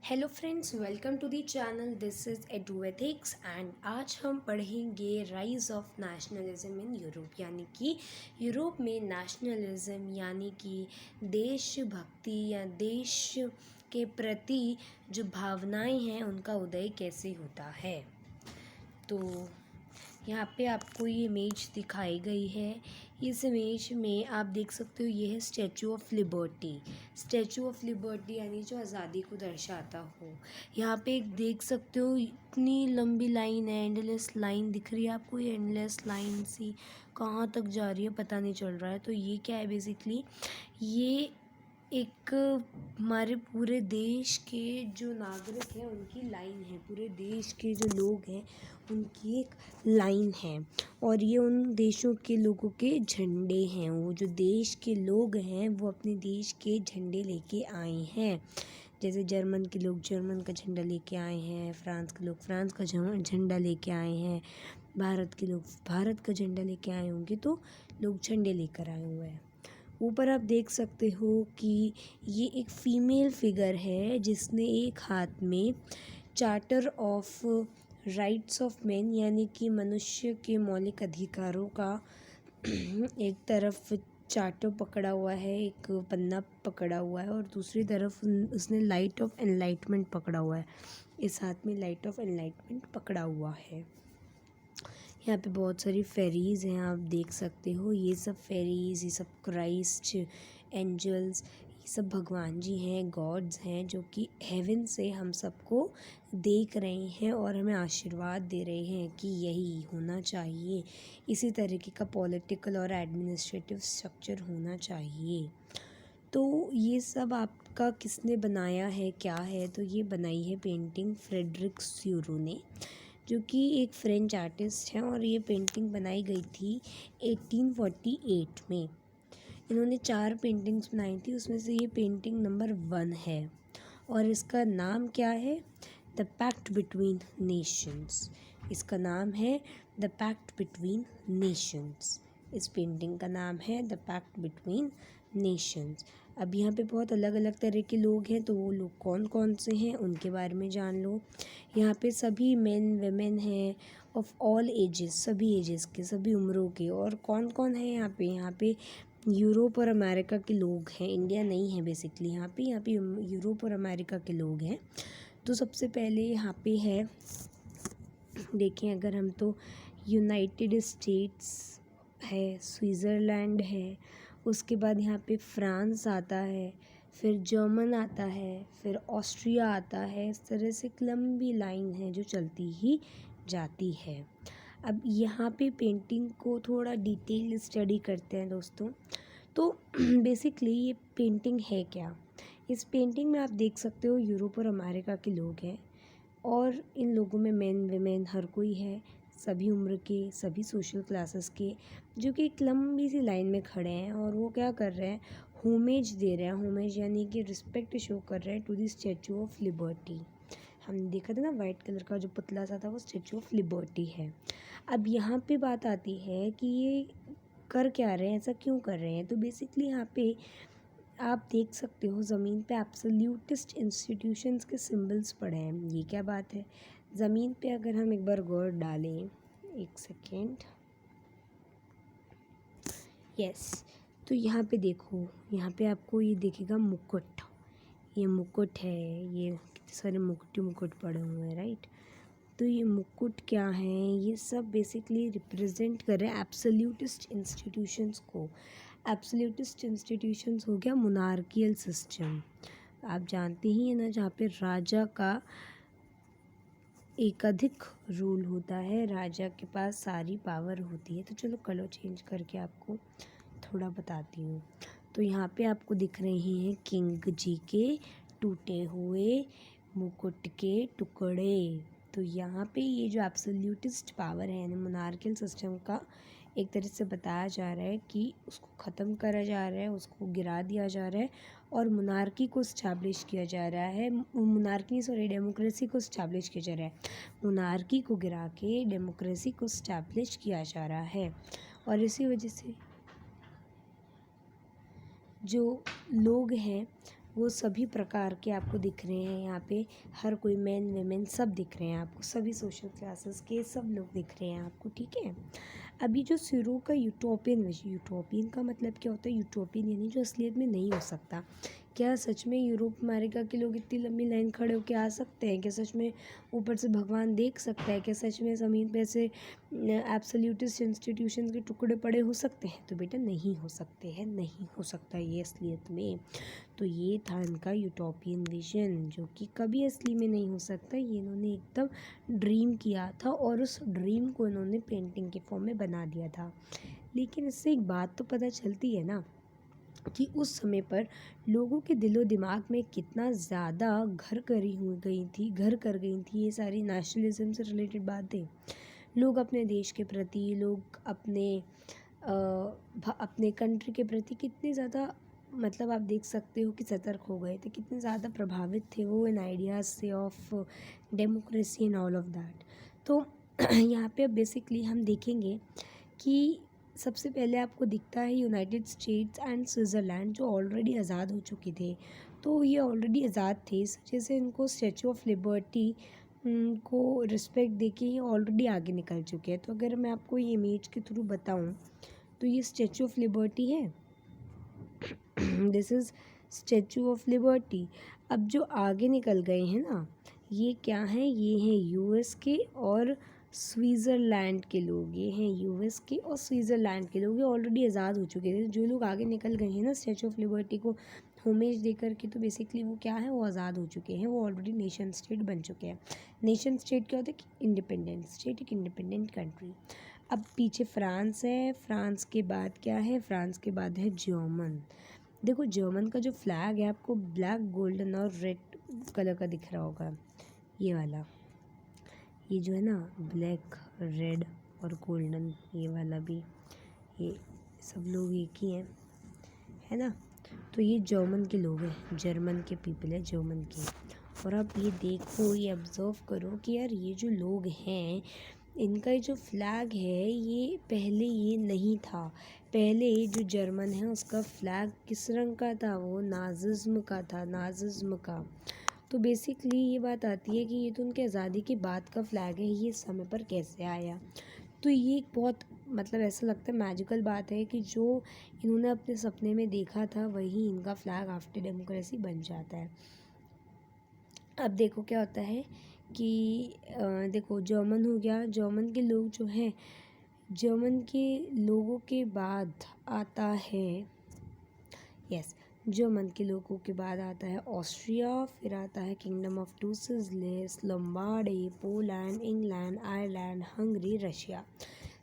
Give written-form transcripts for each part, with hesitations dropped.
Hello friends, welcome to the channel. This is Eduethics and आज हम पढ़ेंगे rise of nationalism in Europe, यानी कि यूरोप में नेशनलिज्म यानी कि देशभक्ति या देश के प्रति जो भावनाएं हैं उनका उदय कैसे होता है। तो यहाँ पे आपको ये इमेज दिखाई गई है। इस इमेज में आप देख सकते हो, ये है statue of liberty. Statue of liberty यानी जो आज़ादी को दर्शाता हो। यहाँ पे एक देख सकते हो, इतनी लंबी लाइन है, एंडलेस लाइन दिख रही है आपको। ये एंडलेस लाइन सी कहाँ तक जा रही है पता नहीं चल रहा है। तो ये क्या है, बेसिकली ये एक हमारे पूरे देश के जो नागरिक हैं उनकी लाइन है। पूरे देश के जो लोग हैं उनकी एक लाइन है और ये उन देशों के लोगों के झंडे हैं। वो जो देश के लोग हैं वो अपने देश के झंडे लेके आए हैं। जैसे जर्मन के लोग जर्मन का झंडा लेके आए हैं, फ्रांस के लोग फ्रांस का झंडा लेके आए हैं, भारत के लोग भारत का झंडा लेके आए होंगे। तो लोग झंडे लेकर आए हुए हैं। ऊपर आप देख सकते हो कि ये एक फीमेल फिगर है जिसने एक हाथ में charter of rights of man यानी कि मनुष्य के मौलिक अधिकारों का एक तरफ चार्टर पकड़ा हुआ है, एक पन्ना पकड़ा हुआ है, और दूसरी तरफ उसने लाइट ऑफ एनलाइटमेंट पकड़ा हुआ है। इस हाथ में लाइट ऑफ एनलाइटमेंट पकड़ा हुआ है। यहाँ पे बहुत सारी फेरीज़ हैं, आप देख सकते हो। ये सब फेरीज़, ये सब क्राइस्ट, एंजल्स, ये सब भगवान जी हैं, गॉड्स हैं, जो कि हेवन से हम सबको देख रहे हैं और हमें आशीर्वाद दे रहे हैं कि यही होना चाहिए, इसी तरीके का पॉलिटिकल और एडमिनिस्ट्रेटिव स्ट्रक्चर होना चाहिए। तो ये सब आपका किसने बनाया है, क्या है? तो ये बनाई है पेंटिंग फ्रेडरिक स्यूरो ने, जो कि एक फ्रेंच आर्टिस्ट हैं, और ये पेंटिंग बनाई गई थी 1848 में। इन्होंने 4 पेंटिंग्स बनाई थी, उसमें से ये पेंटिंग नंबर 1 है और इसका नाम क्या है? The pact between nations. इसका नाम है द पैक्ट बिटवीन नेशंस। इस पेंटिंग का नाम है द पैक्ट बिटवीन नेशंस। अब यहाँ पे बहुत अलग अलग तरह के लोग हैं, तो वो लोग कौन कौन से हैं उनके बारे में जान लो। यहाँ पे सभी मेन वेमेन हैं ऑफ ऑल एजेस, सभी एजेस के, सभी उम्रों के। और कौन कौन है यहाँ पे? यहाँ पे यूरोप और अमेरिका के लोग हैं, इंडिया नहीं है बेसिकली। यहाँ पे यूरोप और अमेरिका के लोग हैं। तो सबसे पहले यहाँ पे है, देखें अगर हम, तो यूनाइटेड स्टेट्स है, स्विट्ज़रलैंड है, उसके बाद यहाँ पे फ्रांस आता है, फिर जर्मन आता है, फिर ऑस्ट्रिया आता है। इस तरह से एक लंबी लाइन है जो चलती ही जाती है। अब यहाँ पे पेंटिंग को थोड़ा डिटेल स्टडी करते हैं दोस्तों। तो बेसिकली ये पेंटिंग है क्या? इस पेंटिंग में आप देख सकते हो यूरोप और अमेरिका के लोग हैं और इन लोगों में मेन वेमेन हर कोई है, सभी उम्र के, सभी सोशल क्लासेस के, जो कि एक लंबी सी लाइन में खड़े हैं। और वो क्या कर रहे हैं? होमेज दे रहे हैं। होमेज यानी कि रिस्पेक्ट शो कर रहे हैं to the Statue of Liberty. हमने देखा था ना, वाइट कलर का जो पुतला सा था वो स्टैचू ऑफ लिबर्टी है। अब यहाँ पे बात आती है कि ये कर क्या रहे हैं, ऐसा क्यों कर रहे हैं? तो बेसिकली यहाँ पे आप देख सकते हो ज़मीन पे एब्सोल्यूटिस्ट इंस्टीट्यूशंस के सिंबल्स पड़े हैं। ये क्या बात है? ज़मीन पे अगर हम एक बार गौर डालें, एक सेकेंड, यस, तो यहाँ पे देखो, यहाँ पे आपको ये दिखेगा मुकुट। ये मुकुट है, ये कितने सारे मुकुट पड़े हुए हैं, राइट? तो ये मुकुट क्या हैं? ये सब बेसिकली रिप्रेजेंट कर रहे हैं एब्सोल्यूटिस्ट इंस्टीट्यूशंस को। एब्सोल्यूटिस्ट इंस्टीट्यूशंस हो गया मोनार्कियल सिस्टम, आप जानते ही हैं ना, जहाँ पे राजा का एकाधिक रूल होता है, राजा के पास सारी पावर होती है। तो चलो कलर चेंज करके आपको थोड़ा बताती हूँ। तो यहाँ पे आपको दिख रहे हैं किंग जी के टूटे हुए मुकुट के टुकड़े। तो यहाँ पे ये जो एब्सोल्यूटिस्ट पावर है, यानी मोनार्कियल सिस्टम का, एक तरह से बताया जा रहा है कि उसको ख़त्म करा जा रहा है, उसको गिरा दिया जा रहा है और मोनार्की को इस्टेब्लिश किया जा रहा है। डेमोक्रेसी को इस्टेब्लिश किया जा रहा है। मोनार्की को गिरा के डेमोक्रेसी को इस्टेब्लिश किया जा रहा है। और इसी वजह से जो लोग हैं वो सभी प्रकार के आपको दिख रहे हैं यहाँ पे। हर कोई मैन वेमेन सब दिख रहे हैं आपको, सभी सोशल क्लासेस के सब लोग दिख रहे हैं आपको, ठीक है। अभी जो शुरू का यूटोपियन विजन, यूटोपियन का मतलब क्या होता है? यूटोपियन यानी जो असलियत में नहीं हो सकता। क्या सच में यूरोप अमेरिका के लोग इतनी लंबी लाइन खड़े होकर आ सकते हैं? क्या सच में ऊपर से भगवान देख सकता है? क्या सच में ज़मीन पे ऐसे एब्सोल्यूटिस्ट इंस्टीट्यूशन के टुकड़े पड़े हो सकते हैं? तो बेटा नहीं हो सकते हैं, नहीं हो सकता ये असलियत में। तो ये था इनका यूटोपियन विजन, जो कि कभी असली में नहीं हो सकता। ये इन्होंने एकदम ड्रीम किया था और उस ड्रीम को इन्होंने पेंटिंग के फॉर्म में बना दिया था। लेकिन इससे एक बात तो पता चलती है ना कि उस समय पर लोगों के दिलो दिमाग में कितना ज़्यादा घर कर गई थी ये सारी नेशनलिज्म से रिलेटेड बातें। लोग अपने देश के प्रति, लोग अपने कंट्री के प्रति कितने ज़्यादा, मतलब आप देख सकते हो कि सतर्क हो गए थे, कितने ज़्यादा प्रभावित थे वो इन आइडियाज़ से of democracy and all of that. तो यहाँ पे अब बेसिकली हम देखेंगे कि सबसे पहले आपको दिखता है यूनाइटेड स्टेट्स एंड स्विट्ज़रलैंड, जो ऑलरेडी आज़ाद हो चुके थे। तो ये ऑलरेडी आज़ाद थे, इस वजह से इनको स्टैचू ऑफ लिबर्टी को रिस्पेक्ट देके ये ऑलरेडी आगे निकल चुके हैं। तो अगर मैं आपको ये इमेज के थ्रू बताऊं तो ये स्टैचू ऑफ लिबर्टी है। This is statue of liberty. अब जो आगे निकल गए हैं ना, ये क्या हैं? ये हैं यूएस के और स्विट्ज़रलैंड के लोग। ये हैं यूएस के और स्विट्ज़रलैंड के लोग, ये ऑलरेडी आज़ाद हो चुके थे। जो लोग आगे निकल गए हैं ना स्टैचू ऑफ लिबर्टी को होमेज दे करके, तो बेसिकली वो क्या है? वो आज़ाद हो चुके हैं, वो ऑलरेडी नेशन स्टेट बन चुके हैं। नेशन स्टेट क्या होता है? कि इंडिपेंडेंट स्टेट, एक इंडिपेंडेंट कंट्री। अब पीछे फ्रांस है, फ्रांस के बाद क्या है? फ्रांस के बाद है जर्मन। देखो जर्मन का जो फ्लैग है आपको ब्लैक, गोल्डन और रेड कलर का दिख रहा होगा, ये वाला। ये जो है ना ब्लैक, रेड और गोल्डन, ये वाला भी, ये सब लोग एक ही हैं, है ना। तो ये जर्मन के लोग हैं, जर्मन के पीपल है, जर्मन के। और अब ये देखो, ये ऑब्ज़र्व करो कि यार ये जो लोग हैं, इनका जो फ्लैग है ये पहले ये नहीं था। पहले जो जर्मन है उसका फ्लैग किस रंग का था? वो नाज़िज़्म का था, नाज़िज़्म का। तो बेसिकली ये बात आती है कि ये तो उनके आज़ादी के बाद का फ्लैग है, ये इस समय पर कैसे आया? तो ये एक बहुत, मतलब ऐसा लगता है मैजिकल बात है कि जो इन्होंने अपने सपने में देखा था वही इनका फ्लैग आफ्टर डेमोक्रेसी बन जाता है। अब देखो क्या होता है कि देखो जर्मन हो गया, जर्मन के लोग जो हैं, जर्मन के लोगों के बाद आता है, यस, जर्मन के लोगों के बाद आता है ऑस्ट्रिया, फिर आता है kingdom of two Sicilies, Lombardy, Poland, England, Ireland, Hungary, Russia.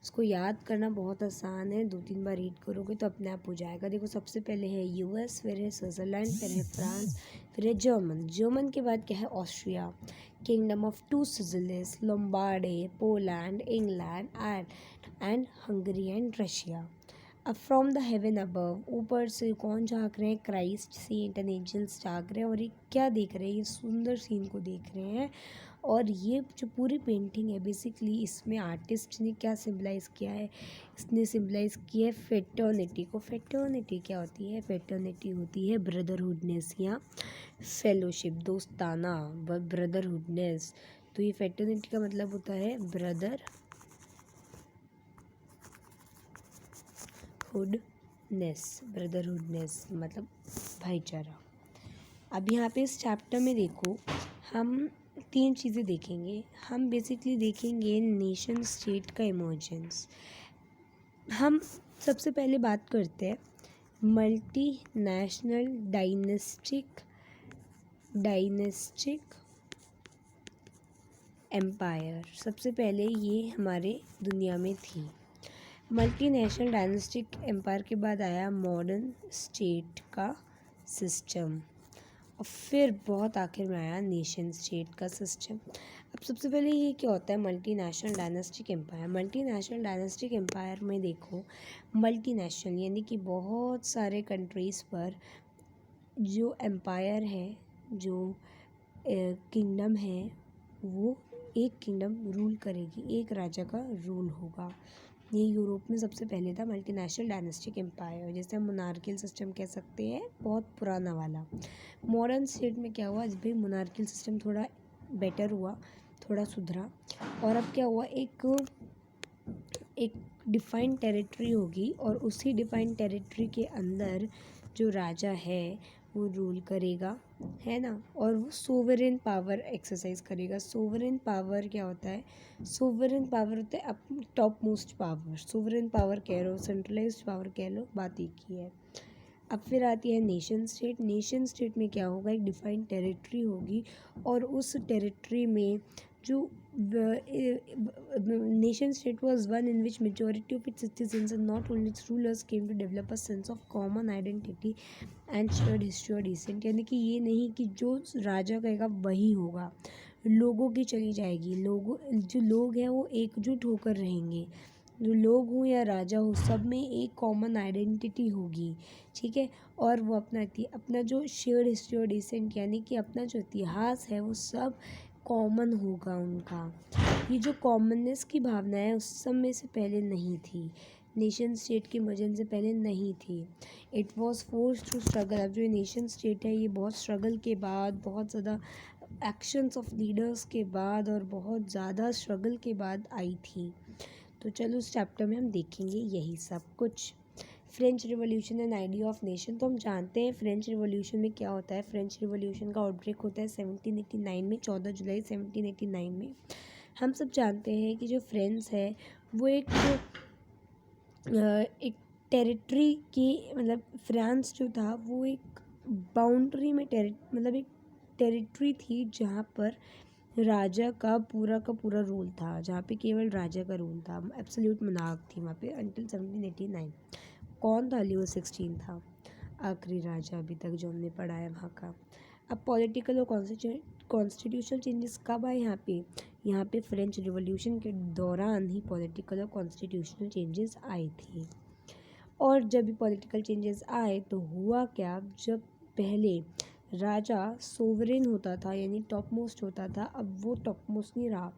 इसको याद करना बहुत आसान है, 2-3 बार रीड करोगे तो अपने आप हो जाएगा। देखो सबसे पहले है यूएस, फिर है स्विट्ज़रलैंड, फिर है फ्रांस, फिर है जर्मन। जर्मन के बाद क्या है? Austria, kingdom of two Sicilies, Lombardy, Poland, England, Ireland and Hungary and Russia. अब फ्रॉम द हेवन अबव, ऊपर से कौन झाँक रहे हैं? क्राइस्ट, सेंट एंड एंजल्स झाँक रहे हैं। और ये क्या देख रहे हैं? ये सुंदर सीन को देख रहे हैं। और ये जो पूरी पेंटिंग है बेसिकली, इसमें आर्टिस्ट ने क्या सिम्बलाइज़ किया है? इसने सिम्बलाइज़ किया है फेटर्निटी को। फेटर्निटी क्या होती है? फेटर्निटी होती है ब्रदरहुडनेस या फेलोशिप, दोस्ताना, ब्रदरहुडनेस। तो ये फेटर्निटी का मतलब होता है ब्रदरहुडनेस मतलब भाईचारा। अब यहाँ पे इस चैप्टर में देखो, हम 3 चीज़ें देखेंगे। हम बेसिकली देखेंगे नेशन स्टेट का इमर्जेंस। हम सबसे पहले बात करते हैं मल्टी नेशनल डायनेस्टिक एम्पायर। सबसे पहले ये हमारे दुनिया में थी। मल्टीनेशनल डायनेस्टिक एम्पायर के बाद आया मॉडर्न स्टेट का सिस्टम, और फिर बहुत आखिर में आया नेशन स्टेट का सिस्टम। अब सबसे पहले ये क्या होता है multinational dynastic empire? Multinational dynastic empire में देखो, मल्टीनेशनल यानी कि बहुत सारे कंट्रीज़ पर जो एम्पायर है, जो किंगडम है, वो एक किंगडम रूल करेगी, एक राजा का रूल होगा। ये यूरोप में सबसे पहले था मल्टीनेशनल डायनेस्टिक एम्पायर, जैसे हम मोनार्कियल सिस्टम कह सकते हैं, बहुत पुराना वाला। मॉडर्न स्टेट में क्या हुआ, जब भी मोनार्कियल सिस्टम थोड़ा बेटर हुआ, थोड़ा सुधरा, और अब क्या हुआ, एक डिफाइंड टेरिटरी होगी और उसी डिफाइंड टेरिटरी के अंदर जो राजा है वो रूल करेगा, है ना, और वो सोवरेन पावर एक्सरसाइज करेगा। सोवरेन पावर क्या होता है, सोवरेन पावर होता है up top most power, sovereign power कह लो, सेंट्रलाइज्ड पावर कह लो, बात एक ही है। अब फिर आती है नेशन स्टेट। नेशन स्टेट में क्या होगा, एक डिफाइंड टेरिटरी होगी और उस टेरिटरी में जो nation state was one in which majority of its citizens and not only its rulers came to develop a sense of common identity and shared history or descent। यानी कि ये नहीं कि जो राजा कहेगा वही होगा, लोगों की चली जाएगी, लोगों जो लोग हैं वो एकजुट होकर रहेंगे, जो लोग हों या राजा हो सब में एक कॉमन आइडेंटिटी होगी, ठीक है। और वो अपना जो शेयर्ड हिस्ट्री और डिसेंट यानी कि अपना जो इतिहास है वो सब कॉमन होगा उनका। ये जो कॉमननेस की भावना है उस समय से पहले नहीं थी, नेशन स्टेट के मजन से पहले नहीं थी। It was force to struggle. अब जो ये नेशन स्टेट है ये बहुत स्ट्रगल के बाद, बहुत ज़्यादा एक्शंस ऑफ लीडर्स के बाद और बहुत ज़्यादा स्ट्रगल के बाद आई थी। तो चलो उस चैप्टर में हम देखेंगे यही सब कुछ। French revolution and idea of nation. तो हम जानते हैं फ्रेंच रिवॉल्यूशन में क्या होता है। फ्रेंच रिवॉल्यूशन का आउटब्रेक होता है 1789 में, 14 जुलाई 1789 में। हम सब जानते हैं कि जो फ्रेंच है वो एक टेरिटरी की, मतलब फ्रांस जो था वो एक बाउंड्री में मतलब एक टेरिटरी थी जहाँ पर राजा का पूरा रूल था, जहाँ पे केवल राजा का रूल था, एब्सोल्यूट मोनार्क थी वहाँ पे अंटिल 1789। कौन था, लियो 16 था आखिरी राजा अभी तक जो हमने पढ़ा है वहाँ का। अब पॉलिटिकल और कॉन्स्टिट्यूशनल चेंजेस कब आए यहाँ पे फ्रेंच रिवॉल्यूशन के दौरान ही पॉलिटिकल और कॉन्स्टिट्यूशनल चेंजेस आए थे। और जब भी पॉलिटिकल चेंजेस आए तो हुआ क्या, जब पहले राजा सोवरेन होता था यानी टॉप मोस्ट होता था, अब वो टॉप मोस्ट नहीं रहा,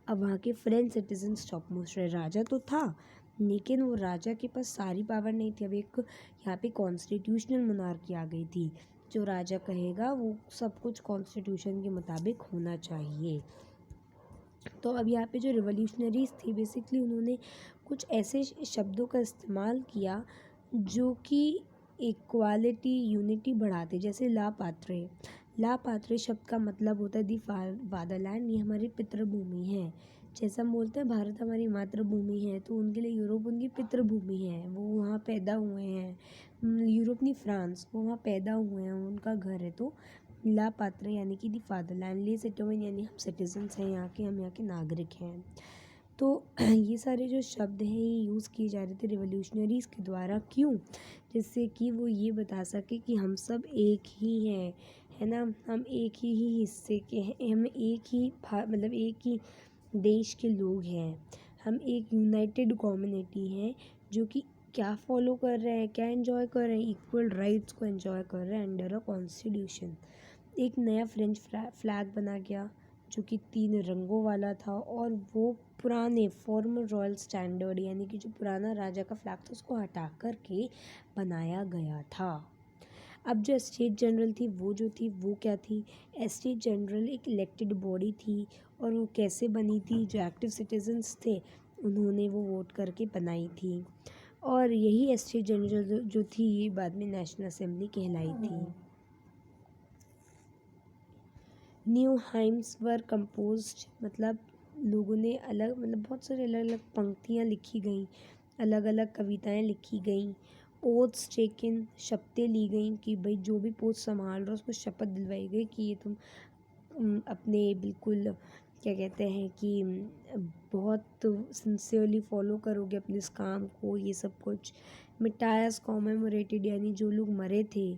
अब वहाँ के फ्रेंच सिटीजन्स टॉप मोस्ट रहे। राजा तो था लेकिन वो राजा के पास सारी पावर नहीं थी। अब एक यहाँ पे कॉन्स्टिट्यूशनल मोनार्की आ गई थी, जो राजा कहेगा वो सब कुछ कॉन्स्टिट्यूशन के मुताबिक होना चाहिए। तो अब यहाँ पे जो रिवॉल्यूशनरीज थी बेसिकली उन्होंने कुछ ऐसे शब्दों का इस्तेमाल किया जो कि इक्वालिटी यूनिटी बढ़ाते, जैसे लापात्रे शब्द का मतलब होता है दी फादरलैंड, ये हमारी पितृभूमि है। जैसा हम बोलते हैं भारत हमारी मातृभूमि है, तो उनके लिए यूरोप उनकी पितृभूमि है, वो वहाँ पैदा हुए हैं। यूरोप नहीं, फ्रांस, वो वहाँ पैदा हुए हैं, उनका घर है। तो लापात्र यानी कि दी फादरलैंड, ले सिटीजन यानी हम सिटीजन्स हैं यहाँ के, हम यहाँ के नागरिक हैं। तो ये सारे जो शब्द हैं ये यूज़ किए जा रहे थे रिवॉल्यूशनरीज़ के द्वारा, क्यों, जिससे कि वो ये बता सके कि हम सब एक ही हैं, है ना, हम एक ही हिस्से के हैं, हम एक ही मतलब एक ही देश के लोग हैं, हम एक यूनाइटेड कम्युनिटी हैं जो कि क्या फॉलो कर रहे हैं, क्या एंजॉय कर रहे हैं, इक्वल राइट्स को एंजॉय कर रहे हैं अंडर अ कॉन्स्टिट्यूशन। एक नया फ्रेंच फ्लैग बना गया जो कि 3 रंगों वाला था और वो पुराने फॉर्मल रॉयल स्टैंडर्ड यानी कि जो पुराना राजा का फ्लैग था उसको हटा कर के बनाया गया था। अब जो स्टेट जनरल थी वो क्या थी, स्टेट जनरल एक इलेक्टेड बॉडी थी और वो कैसे बनी थी, जो एक्टिव सिटीजन्स थे उन्होंने वो वोट करके बनाई थी। और यही स्टेट जनरल जो थी ये बाद में नेशनल असेंबली कहलाई थी। न्यू हाइम्स वर कंपोज्ड, मतलब लोगों ने अलग, मतलब बहुत सारे अलग अलग पंक्तियाँ लिखी गईं, अलग अलग कविताएं लिखी गईं। ओथ्स टेकन, शपथें ली गईं कि भाई जो भी पोस्ट संभाल रहा उसको शपथ दिलवाई गई कि ये तुम अपने बिल्कुल क्या कहते हैं कि बहुत सिंसियरली फॉलो करोगे अपने इस काम को, ये सब कुछ। मिटायस कॉमेमोरेटेड यानी जो लोग मरे थे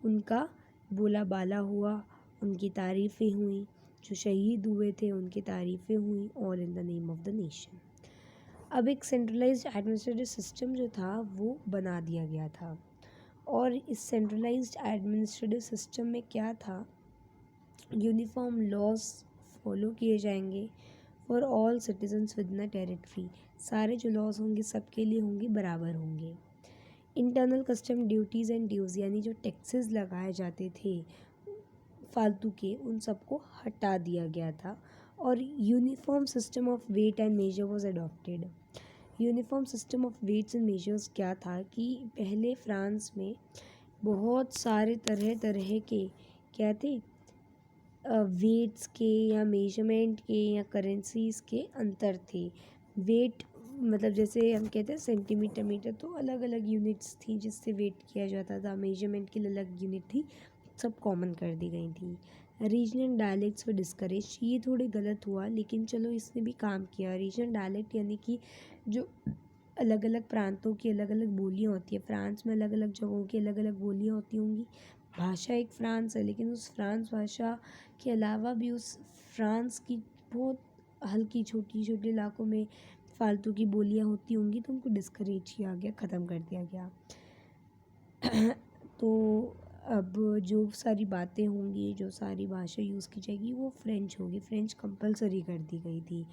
उनका बोला बाला हुआ, उनकी तारीफ़ें हुई, जो शहीद हुए थे उनकी तारीफ़ें हुई, all in the name of the nation. अब एक सेंट्रलाइज्ड एडमिनिस्ट्रेटिव सिस्टम जो था वो बना दिया गया था और इस सेंट्रलाइज्ड एडमिनिस्ट्रेटिव सिस्टम में क्या था, यूनिफॉर्म लॉज फॉलो किए जाएंगे, for all citizens with in territory, सारे जो लॉज होंगे सबके लिए होंगे, बराबर होंगे। इंटरनल कस्टम ड्यूटीज़ एंड ड्यूज़, यानी जो टैक्सेस लगाए जाते थे फालतू के, उन सबको हटा दिया गया था। और uniform system of weight and measure was adopted. Uniform system of weights and measures क्या था कि पहले फ्रांस में बहुत सारे तरह तरह के क्या थे, वेट्स के या मेजरमेंट के या करेंसीज के अंतर थे। वेट मतलब जैसे हम कहते हैं सेंटीमीटर मीटर, तो अलग अलग यूनिट्स थी जिससे वेट किया जाता था, मेजरमेंट के लिए अलग यूनिट थी, सब कॉमन कर दी गई थी। रीजनल डायलेक्ट्स व डिस्करेज, ये थोड़ी गलत हुआ लेकिन चलो इसने भी काम किया। रीजनल डायलेक्ट यानी कि जो अलग अलग प्रांतों की अलग अलग बोलियाँ होती है, फ्रांस में अलग अलग जगहों की अलग अलग बोलियाँ होती होंगी। भाषा एक फ्रांस है, लेकिन उस फ्रांस भाषा के अलावा भी उस फ्रांस की बहुत हल्की छोटी छोटे इलाकों में फालतू की बोलियाँ होती होंगी, तो उनको डिस्करेज किया गया, ख़त्म कर दिया गया। तो अब जो सारी बातें होंगी, जो सारी भाषा यूज़ की जाएगी वो फ्रेंच होगी, फ्रेंच कंपलसरी कर दी गई थी।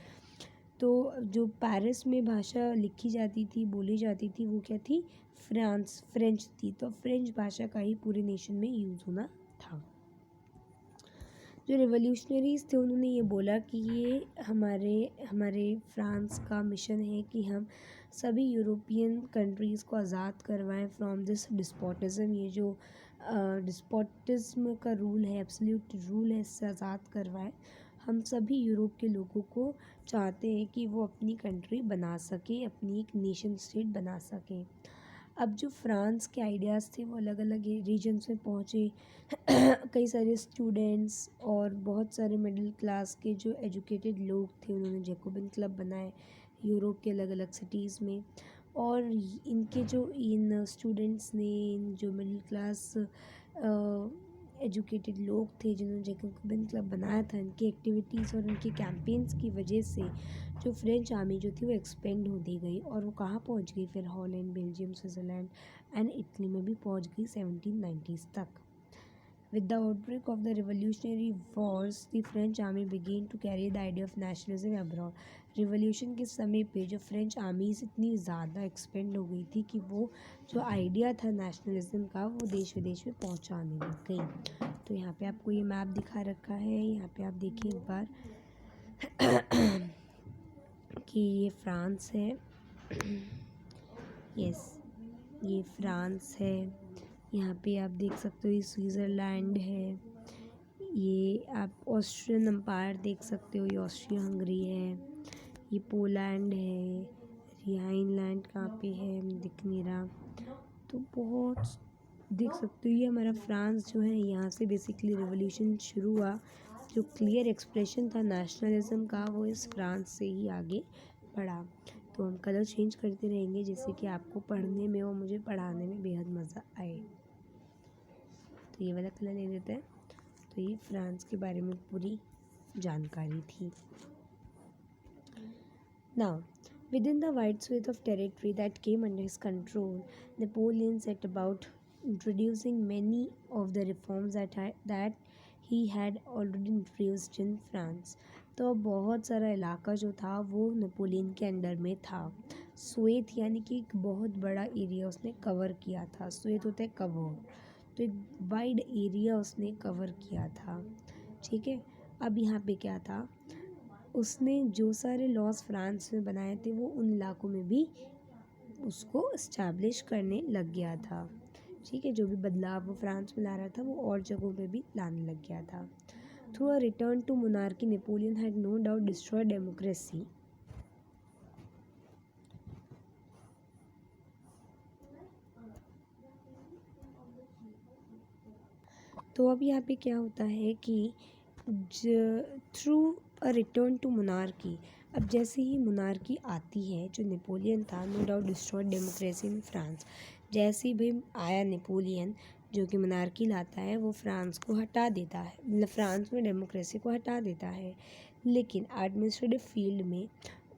तो जो पेरिस में भाषा लिखी जाती थी, बोली जाती थी, वो क्या थी, फ्रेंच थी। तो फ्रेंच भाषा का ही पूरे नेशन में यूज़ होना था। जो रिवोल्यूशनरीज़ थे उन्होंने ये बोला कि ये हमारे फ्रांस का मिशन है कि हम सभी यूरोपियन कंट्रीज़ को आज़ाद करवाएं फ्रॉम दिस डिस्पोटिज़म। ये जो डिस्पोटिज़म का रूल है, एब्सोल्यूट रूल है, इससे आज़ाद करवाएं। हम सभी यूरोप के लोगों को चाहते हैं कि वो अपनी कंट्री बना सकें, अपनी एक नेशन स्टेट बना सकें। अब जो फ्रांस के आइडियाज़ थे वो अलग अलग रीजन्स में पहुँचे। कई सारे स्टूडेंट्स और बहुत सारे मिडिल क्लास के जो एजुकेटेड लोग थे, उन्होंने जैकोबिन क्लब बनाए यूरोप के अलग अलग सिटीज़ में। और इनके जो इन स्टूडेंट्स ने, इन जो मिडिल क्लास एजुकेटेड लोग थे जिन्होंने जैकोबिन क्लब बनाया था, इनकी एक्टिविटीज़ और इनके कैंपेन्स की वजह से जो फ्रेंच आर्मी जो थी वो एक्सपेंड होती गई। और वो कहाँ पहुँच गई फिर, Holland, Belgium, Switzerland and Italy में भी पहुँच गई 1790s तक। With the outbreak of the Revolutionary Wars, the French army began to carry the idea of nationalism abroad. Revolution के समय पे जो फ्रेंच आर्मीज़ इतनी ज़्यादा एक्सपेंड हो गई थी कि वो जो आइडिया था नेशनलिज्म का वो देश विदेश में पहुंचाने लग गई। तो यहाँ पे आपको ये मैप दिखा रखा है, यहाँ पे आप देखिए एक बार कि ये फ्रांस है, यस ये फ्रांस है। यहाँ पे आप देख सकते हो ये स्विट्ज़रलैंड है, ये आप ऑस्ट्रियन एम्पायर देख सकते हो, ये ऑस्ट्रिया हंगरी है, ये पोलैंड है, राइनलैंड कहाँ पे है दिख नहीं रहा, तो बहुत देख सकते हो। ये हमारा फ्रांस जो है, यहाँ से बेसिकली रिवॉल्यूशन शुरू हुआ। जो क्लियर एक्सप्रेशन था नेशनलिज्म का वो इस फ्रांस से ही आगे बढ़ा। तो हम कलर चेंज करते रहेंगे जिससे कि आपको पढ़ने में और मुझे पढ़ाने में बेहद मज़ा आए। तो ये वाला कलर ले लेते हैं। तो ये फ्रांस के बारे में पूरी जानकारी थी। Now, within the wide swath of territory that came under his control, Napoleon set about introducing many of the reforms that he had already introduced in France. तो बहुत सारा इलाका जो था वो नेपोलियन के अंडर में था। स्वेथ यानी कि एक बहुत बड़ा एरिया उसने कवर किया था। स्वेथ होता है कवर, तो एक वाइड एरिया उसने कवर किया था, ठीक है। अब यहाँ पे क्या था, उसने जो सारे लॉज फ्रांस में बनाए थे वो उन इलाकों में भी उसको इस्टेब्लिश करने लग गया था, ठीक है। जो भी बदलाव वो फ्रांस में ला रहा था वो और जगहों पे भी लाने लग गया था। Through a return to monarchy, Napoleon had no doubt destroy democracy. तो अब यहाँ पे क्या होता है कि through a return to monarchy, अब जैसे ही मोनार्की आती है, जो नेपोलियन था, no doubt destroyed democracy in France. जैसे ही भी आया नेपोलियन जो कि मोनार्की लाता है, वो फ्रांस को हटा देता है, मतलब फ्रांस में डेमोक्रेसी को हटा देता है। लेकिन एडमिनिस्ट्रेटिव फील्ड में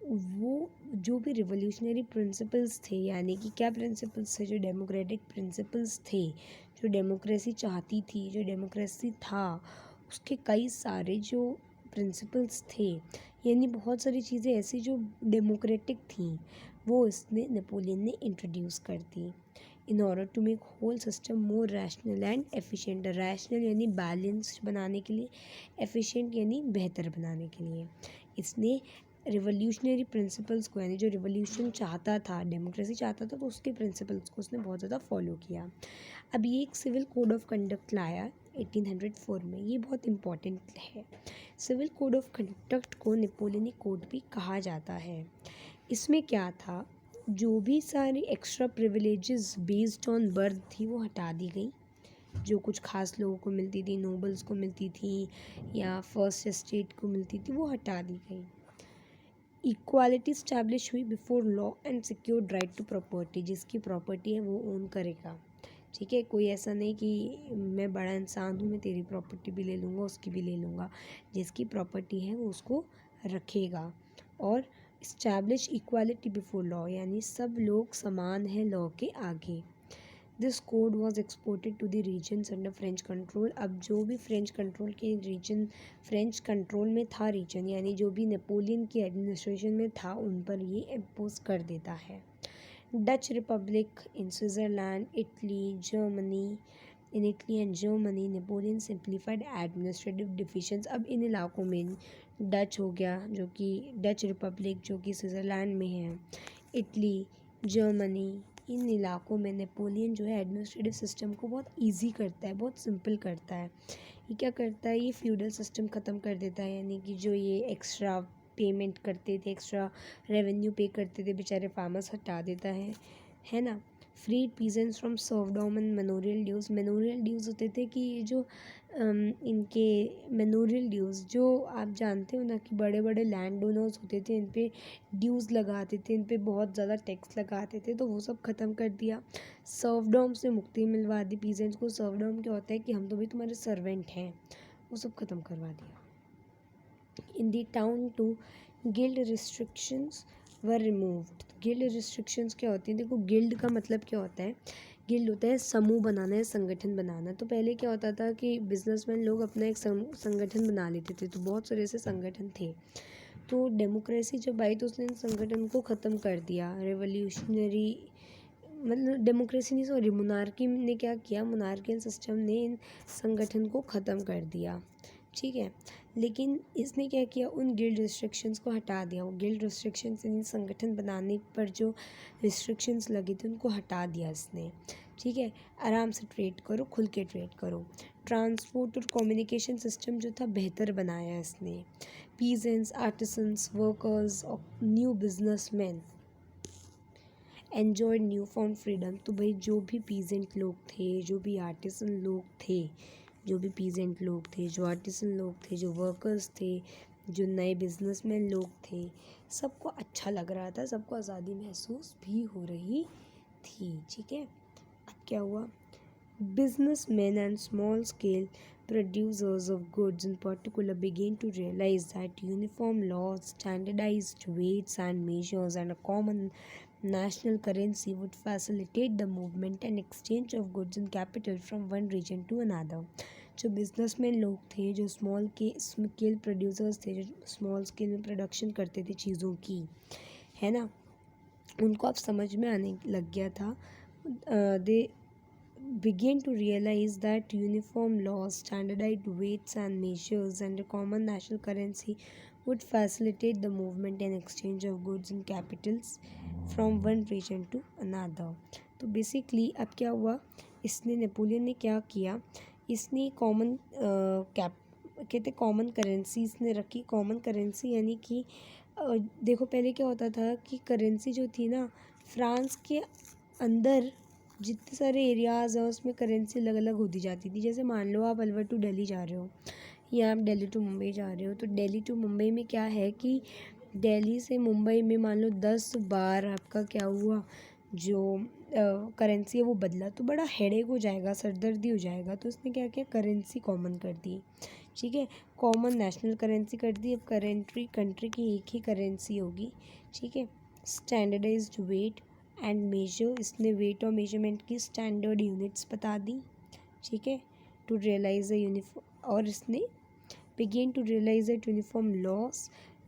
वो जो भी रिवोल्यूशनरी प्रिंसिपल्स थे, यानी कि क्या प्रिंसिपल्स थे, जो डेमोक्रेटिक प्रिंसिपल्स थे, जो डेमोक्रेसी चाहती थी, जो डेमोक्रेसी था, उसके कई सारे जो प्रिंसिपल्स थे, यानी बहुत सारी चीज़ें ऐसी जो डेमोक्रेटिक थी, वो इसने नेपोलियन ने इंट्रोड्यूस कर दी in order to make whole system more rational and efficient. Rational यानी बैलेंस्ड बनाने के लिए, एफिशिएंट यानी बेहतर बनाने के लिए। इसने रिवोल्यूशनरी प्रिंसिपल्स को, यानी जो रिवोल्यूशन चाहता था, डेमोक्रेसी चाहता था, तो उसके प्रिंसिपल्स को उसने बहुत ज़्यादा फॉलो किया। अब ये एक सिविल कोड ऑफ कंडक्ट लाया 1804 में, ये बहुत इम्पॉर्टेंट है। सिविल कोड ऑफ कंडक्ट को नेपोलियनिक कोड भी कहा जाता है। इसमें क्या था, जो भी सारी extra privileges based on birth थी वो हटा दी गई। जो कुछ खास लोगों को मिलती थी, नोबल्स को मिलती थी या फर्स्ट एस्टेट को मिलती थी, वो हटा दी गई। इक्वालिटी स्टैब्लिश हुई before law and secured right to property. जिसकी प्रॉपर्टी है वो ओन करेगा, ठीक है। कोई ऐसा नहीं कि मैं बड़ा इंसान हूँ, मैं तेरी प्रॉपर्टी भी ले लूँगा, उसकी भी ले लूँगा। जिसकी प्रॉपर्टी है वो उसको रखेगा। और इस्टेब्लिश इक्वालिटी बिफोर लॉ, यानी सब लोग समान हैं लॉ के आगे। This code was exported to the regions under French control. अब जो भी फ्रेंच कंट्रोल के रीजन, फ्रेंच कंट्रोल में था रीजन, यानी जो भी नेपोलियन की एडमिनिस्ट्रेशन में था, उन पर ये इम्पोज कर देता है। Dutch republic in Switzerland, Italy, Germany, in Italy and Germany Napoleon simplified administrative divisions. अब इन इलाकों में डच हो गया, जो कि डच रिपब्लिक जो कि स्विट्ज़रलैंड में है, इटली, जर्मनी, इन इलाकों में नेपोलियन जो है एडमिनिस्ट्रेटिव सिस्टम को बहुत इजी करता है, बहुत सिंपल करता है। ये क्या करता है, ये फ्यूडल सिस्टम ख़त्म कर देता है, यानी कि जो ये एक्स्ट्रा पेमेंट करते थे, एक्स्ट्रा रेवेन्यू पे करते थे बेचारे फार्मर्स, हटा देता है ना। Freed peasants from serfdom and manorial dues. Manorial dues होते थे कि ये जो इनके मेनोरियल ड्यूज, जो आप जानते हो ना कि बड़े बड़े लैंड ओनर्स होते थे, इन पे ड्यूज़ लगाते थे, इन पे बहुत ज़्यादा टैक्स लगाते थे, तो वो सब ख़त्म कर दिया। सर्वडॉम से मुक्ति मिलवा दी पीजेंट्स को। सर्वडॉम क्या होता है कि हम तो भी तुम्हारे सर्वेंट हैं, वो सब ख़त्म करवा दिया। In the town too, guild restrictions were removed. Guild restrictions क्या होती हैं, देखो गिल्ड का मतलब क्या होता है, गिल्ड होता है समूह बनाना है, संगठन बनाना। तो पहले क्या होता था कि बिजनेसमैन लोग अपना एक संगठन बना लेते थे, तो बहुत सारे ऐसे संगठन थे। तो डेमोक्रेसी जब आई तो उसने इन संगठन को ख़त्म कर दिया। रेवोल्यूशनरी मतलब डेमोक्रेसी नहीं, सॉरी, मोनार्की ने क्या किया, मोनार्कियल सिस्टम ने इन संगठन को ख़त्म कर दिया, ठीक है। लेकिन इसने क्या किया, उन गिल्ड रिस्ट्रिक्शंस को हटा दिया। वो गिल्ड रिस्ट्रिक्शंस यानी संगठन बनाने पर जो रिस्ट्रिक्शंस लगे थे उनको हटा दिया इसने, ठीक है। आराम से ट्रेड करो, खुल के ट्रेड करो। ट्रांसपोर्ट और कम्युनिकेशन सिस्टम जो था बेहतर बनाया इसने। पीजेंट्स, आर्टिसंस, वर्कर्स और new businessman enjoy new found freedom. तो भाई जो भी पीजेंट लोग थे, जो भी आर्टिसन लोग थे, जो भी पीजेंट लोग थे, जो आर्टिसन लोग थे, जो वर्कर्स थे, जो नए बिजनेसमैन लोग थे, सबको अच्छा लग रहा था, सबको आज़ादी महसूस भी हो रही थी, ठीक है। अब क्या हुआ, businessmen and small-scale producers of goods in particular began to realize that uniform laws, standardized weights and measures, and a common national currency would facilitate the movement and exchange of goods and capital from one region to another. जो businessman लोग थे, जो small scale producers थे, जो small scale में production करते थे चीज़ों की, है ना, उनको अब समझ में आने लग गया था। दे begin to realize that uniform laws, standardized weights and measures, and a common national currency would facilitate the movement and exchange of goods and capitals from one region to another. तो बेसिकली अब क्या हुआ, इसने Napoleon ने क्या किया, इसने common कहते कॉमन करेंसी इसने रखी। कॉमन करेंसी यानी कि देखो पहले क्या होता था कि करेंसी जो थी ना, फ्रांस के अंदर जितने सारे एरियाज़ हैं उसमें करेंसी अलग अलग होती जाती थी। जैसे मान लो आप अलवर टू दिल्ली जा रहे हो या आप दिल्ली टू मुंबई जा रहे हो, तो दिल्ली टू मुंबई में क्या है कि दिल्ली से मुंबई में मान लो 10 बार आपका क्या हुआ, जो करेंसी है वो बदला, तो बड़ा हेडेक हो जाएगा, सरदर्दी हो जाएगा। तो उसने क्या किया, करेंसी कॉमन कर दी, ठीक है। कॉमन नेशनल करेंसी कर दी। अब कंट्री की एक ही करेंसी होगी, ठीक है। स्टैंडर्डाइज्ड वेट एंड मेजर, इसने वेट और मेजरमेंट की स्टैंडर्ड यूनिट्स बता दी, ठीक है, टू रियलाइज अ यूनिफॉर्म। और इसने begin to realise that uniform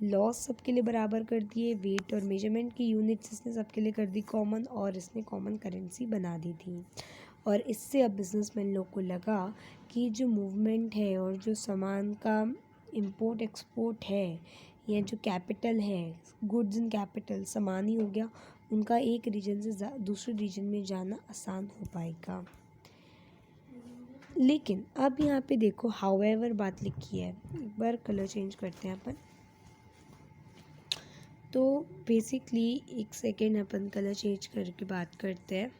laws सबके लिए बराबर कर दिए, वेट और मेजरमेंट की यूनिट्स इसने सबके लिए कर दी कॉमन, और इसने कॉमन करेंसी बना दी थी। और इससे अब बिजनेसमैन लोग को लगा कि जो मूवमेंट है और जो सामान का इंपोर्ट एक्सपोर्ट है, या जो कैपिटल है, गुड्स एंड कैपिटल सामान ही हो गया, उनका एक रीजन से दूसरे रीजन में जाना आसान हो पाएगा। लेकिन अब यहाँ पे देखो हाउएवर बात लिखी है, एक बार कलर चेंज करते हैं अपन। तो बेसिकली एक सेकेंड अपन कलर चेंज करके बात करते हैं।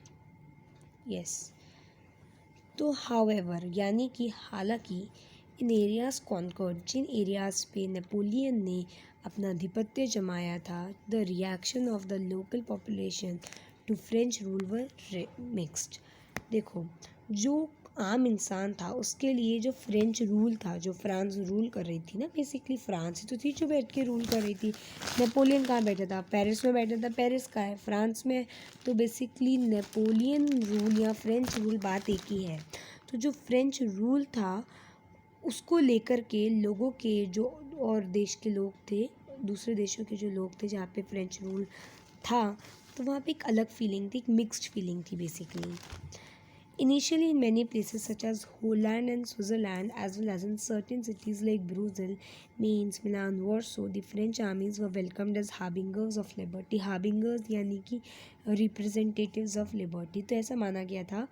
यस, तो हाउएवर यानी कि हालांकि इन एरियाज़ कॉन्कर्ड, जिन एरियाज़ पे नेपोलियन ने अपना आधिपत्य जमाया था, the reaction of the local population to French rule were mixed. देखो, जो आम इंसान था उसके लिए जो फ्रेंच रूल था, जो फ्रांस रूल कर रही थी ना, बेसिकली फ्रांस ही तो थी जो बैठ के रूल कर रही थी। नेपोलियन कहाँ बैठा था? पेरिस में बैठा था। पेरिस का है फ्रांस में। तो बेसिकली नेपोलियन रूल या फ्रेंच रूल बात एक ही है। तो जो फ्रेंच रूल था उसको लेकर के लोगों के जो और देश के लोग थे, दूसरे देशों के जो लोग थे जहाँ पे फ्रेंच रूल था, तो वहाँ पे एक अलग फीलिंग थी, एक मिक्स्ड फीलिंग थी basically. Initially, in many places such as Holland and Switzerland, as well as in certain cities like Brussels, Mainz, Milan, Warsaw, the French armies were welcomed as harbingers of liberty. Harbingers यानी कि representatives of liberty. तो ऐसा माना गया था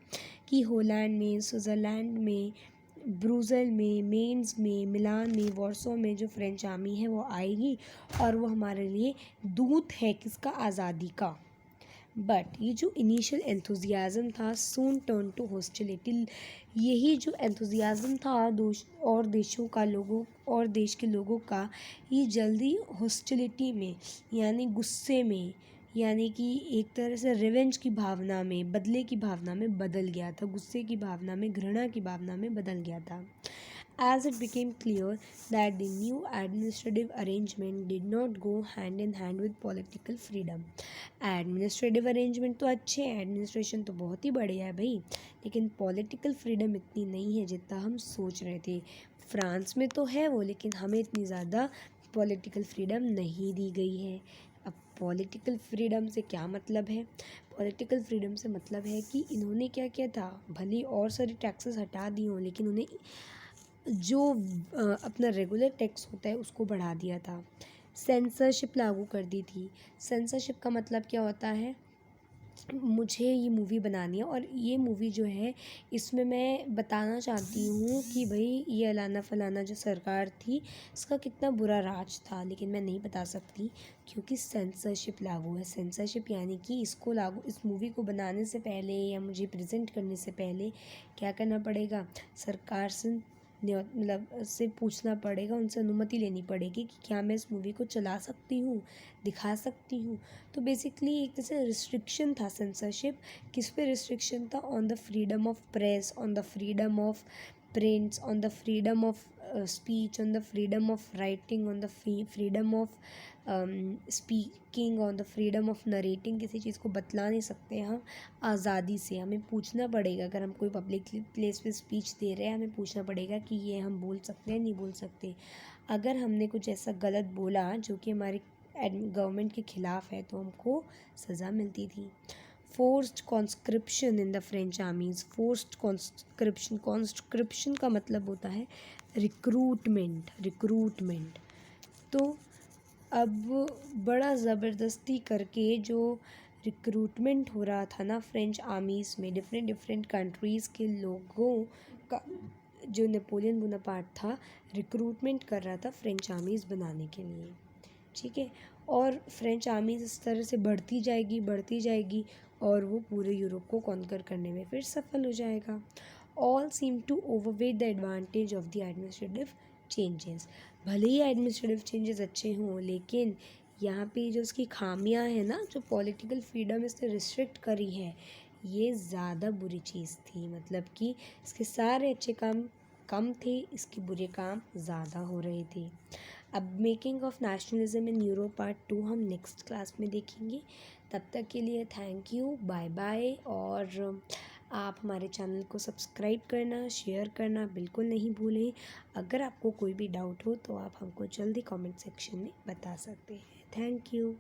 कि Holland में, Switzerland में, ब्रूज़ल में, मेन्स में, मिलान में, वॉर्सो में जो फ्रेंच आर्मी है वो आएगी और वो हमारे लिए दूत है किसका? आज़ादी का। बट ये जो इनिशियल एंथुजियाज़म था सून टर्न टू हॉस्टिलिटी। यही जो एंथुजियाज़म था और देशों का लोगों और देश के लोगों का, ये जल्दी हॉस्टिलिटी में यानी गुस्से में, यानी कि एक तरह से रिवेंज की भावना में, बदले की भावना में बदल गया था। गुस्से की भावना में, घृणा की भावना में बदल गया था। As it became clear that the new administrative arrangement did not go hand in hand with political freedom. Administrative arrangement तो अच्छे हैं, एडमिनिस्ट्रेशन तो बहुत ही बढ़िया है भाई, लेकिन पॉलिटिकल फ्रीडम इतनी नहीं है जितना हम सोच रहे थे। फ्रांस में तो है वो, लेकिन हमें इतनी ज़्यादा पॉलिटिकल फ्रीडम नहीं दी गई है। अब पॉलिटिकल फ्रीडम से क्या मतलब है? पॉलिटिकल फ्रीडम से मतलब है कि इन्होंने क्या किया था, भले और सारे टैक्सेस हटा दिए हों, लेकिन उन्हें जो अपना रेगुलर टैक्स होता है उसको बढ़ा दिया था। सेंसरशिप लागू कर दी थी। सेंसरशिप का मतलब क्या होता है? मुझे ये मूवी बनानी है और ये मूवी जो है इसमें मैं बताना चाहती हूँ कि भाई ये अलाना फलाना जो सरकार थी इसका कितना बुरा राज था, लेकिन मैं नहीं बता सकती क्योंकि सेंसरशिप लागू है। सेंसरशिप यानी कि इसको लागू, इस मूवी को बनाने से पहले या मुझे प्रेजेंट करने से पहले क्या करना पड़ेगा? सरकार से मतलब से पूछना पड़ेगा, उनसे अनुमति लेनी पड़ेगी कि क्या मैं इस मूवी को चला सकती हूँ, दिखा सकती हूँ। तो बेसिकली एक तरह से रिस्ट्रिक्शन था सेंसरशिप। किस पे रिस्ट्रिक्शन था? On the freedom of press, on the freedom of prints, on the freedom of speech, on the freedom of writing, on the freedom of speaking, on the freedom of narrating. किसी चीज़ को बतला नहीं सकते हम आज़ादी से, हमें पूछना पड़ेगा। अगर हम कोई पब्लिक प्लेस पे स्पीच दे रहे हैं, हमें पूछना पड़ेगा कि ये हम बोल सकते हैं, नहीं बोल सकते। अगर हमने कुछ ऐसा गलत बोला जो कि हमारे गवर्नमेंट के ख़िलाफ़ है तो हमको सज़ा मिलती थी। Forced conscription in the French armies. Forced conscription, conscription का मतलब होता है रिक्रूटमेंट। तो अब बड़ा ज़बरदस्ती करके जो रिक्रूटमेंट हो रहा था ना फ्रेंच आर्मीज़ में, डिफरेंट कंट्रीज़ के लोगों का, जो नेपोलियन बोनापार्ट था रिक्रूटमेंट कर रहा था फ्रेंच आर्मीज़ बनाने के लिए, ठीक है। और फ्रेंच आर्मीज़ इस तरह से बढ़ती जाएगी और वो पूरे यूरोप को कॉन्कर करने में फिर सफल हो जाएगा। All seem to overweight the advantage of the administrative changes. भले ही एडमिनिस्ट्रेटिव चेंजेस अच्छे हों, लेकिन यहाँ पे जो उसकी खामियां हैं ना, जो पॉलिटिकल फ्रीडम इसने रिस्ट्रिक्ट करी है, ये ज़्यादा बुरी चीज़ थी। मतलब कि इसके सारे अच्छे काम कम थे, इसके बुरे काम ज़्यादा हो रहे थे। अब making of nationalism in Europe part 2 हम नेक्स्ट क्लास में देखेंगे। तब तक के लिए थैंक यू, बाय बाय। और आप हमारे चैनल को सब्सक्राइब करना, शेयर करना बिल्कुल नहीं भूलें। अगर आपको कोई भी डाउट हो तो आप हमको जल्दी कमेंट सेक्शन में बता सकते हैं। Thank you.